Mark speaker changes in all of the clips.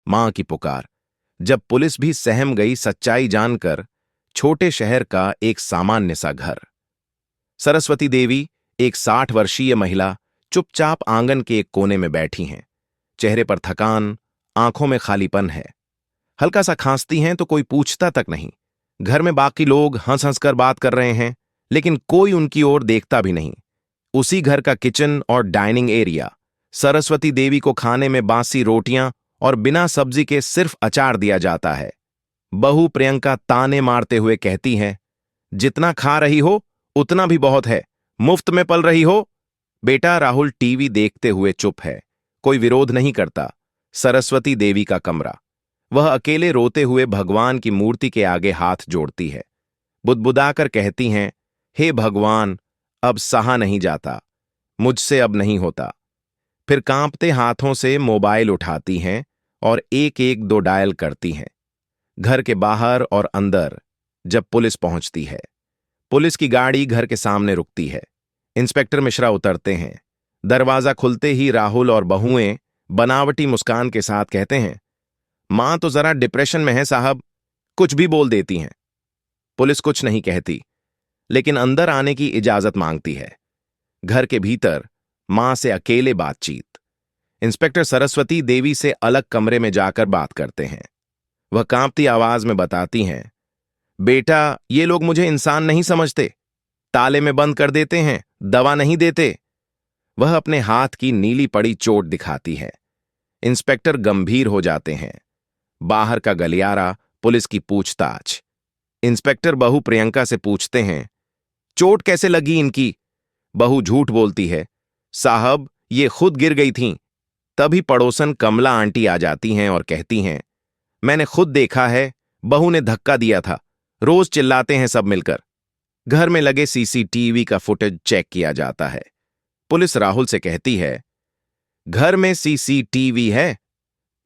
Speaker 1: मां की पुकार। जब पुलिस भी सहम गई सच्चाई जानकर, छोटे शहर का एक सामान्य सा घर। सरस्वती देवी, एक 60 वर्षीय महिला, चुपचाप आंगन के एक कोने में बैठी हैं। चेहरे पर थकान, आंखों में खालीपन है। हल्का सा खांसती हैं तो कोई पूछता तक नहीं। घर में बाकी लोग हंस हंस कर बात कर रहे हैं, लेकिन कोई उनकी ओर देखता भी नहीं। उसी घर का किचन और डाइनिंग एरिया। सरस्वती देवी को खाने में बासी रोटियां और बिना सब्जी के सिर्फ अचार दिया जाता है। बहू प्रियंका ताने मारते हुए कहती है, जितना खा रही हो उतना भी बहुत है, मुफ्त में पल रही हो। बेटा राहुल टीवी देखते हुए चुप है। कोई विरोध नहीं करता। सरस्वती देवी का कमरा। वह अकेले रोते हुए भगवान की मूर्ति के आगे हाथ जोड़ती है। बुदबुदाकर कहती हैं, हे भगवान, अब सहा नहीं जाता, मुझसे अब नहीं होता। फिर कांपते हाथों से मोबाइल उठाती हैं और 112 डायल करती हैं। घर के बाहर और अंदर जब पुलिस पहुंचती है, पुलिस की गाड़ी घर के सामने रुकती है। इंस्पेक्टर मिश्रा उतरते हैं। दरवाजा खुलते ही राहुल और बहुएं बनावटी मुस्कान के साथ कहते हैं, मां तो जरा डिप्रेशन में है साहब, कुछ भी बोल देती हैं। पुलिस कुछ नहीं कहती, लेकिन अंदर आने की इजाजत मांगती है। घर के भीतर मां से अकेले बातचीत। इंस्पेक्टर सरस्वती देवी से अलग कमरे में जाकर बात करते हैं। वह कांपती आवाज में बताती हैं, बेटा, ये लोग मुझे इंसान नहीं समझते, ताले में बंद कर देते हैं, दवा नहीं देते। वह अपने हाथ की नीली पड़ी चोट दिखाती है। इंस्पेक्टर गंभीर हो जाते हैं। बाहर का गलियारा, पुलिस की पूछताछ। इंस्पेक्टर बहू प्रियंका से पूछते हैं, चोट कैसे लगी इनकी? बहू झूठ बोलती है, साहब ये खुद गिर गई थीं। तभी पड़ोसन कमला आंटी आ जाती हैं और कहती हैं, मैंने खुद देखा है, बहू ने धक्का दिया था, रोज चिल्लाते हैं सब मिलकर। घर में लगे सीसीटीवी का फुटेज चेक किया जाता है। पुलिस राहुल से कहती है, घर में सीसीटीवी है,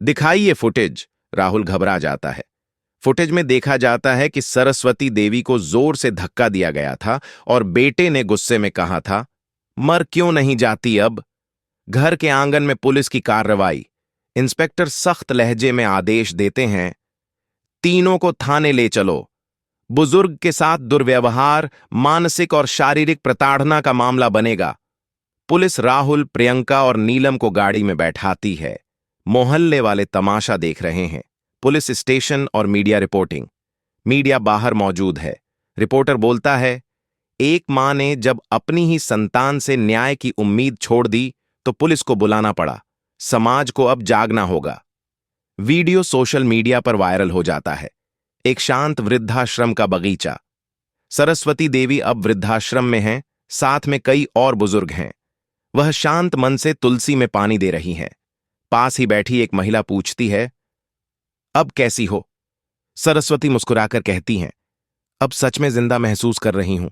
Speaker 1: दिखाइए फुटेज। राहुल घबरा जाता है। फुटेज में देखा जाता है कि सरस्वती देवी को जोर से धक्का दिया गया था और बेटे ने गुस्से में कहा था, मर क्यों नहीं जाती अब। घर के आंगन में पुलिस की कार्रवाई। इंस्पेक्टर सख्त लहजे में आदेश देते हैं, तीनों को थाने ले चलो। बुजुर्ग के साथ दुर्व्यवहार, मानसिक और शारीरिक प्रताड़ना का मामला बनेगा। पुलिस राहुल, प्रियंका और नीलम को गाड़ी में बैठाती है। मोहल्ले वाले तमाशा देख रहे हैं। पुलिस स्टेशन और मीडिया रिपोर्टिंग। मीडिया बाहर मौजूद है। रिपोर्टर बोलता है, एक मां ने जब अपनी ही संतान से न्याय की उम्मीद छोड़ दी तो पुलिस को बुलाना पड़ा। समाज को अब जागना होगा। वीडियो सोशल मीडिया पर वायरल हो जाता है। एक शांत वृद्धाश्रम का बगीचा। सरस्वती देवी अब वृद्धाश्रम में हैं, साथ में कई और बुजुर्ग हैं। वह शांत मन से तुलसी में पानी दे रही हैं। पास ही बैठी एक महिला पूछती है, अब कैसी हो? सरस्वती मुस्कुराकर कहती हैं, अब सच में जिंदा महसूस कर रही हूं।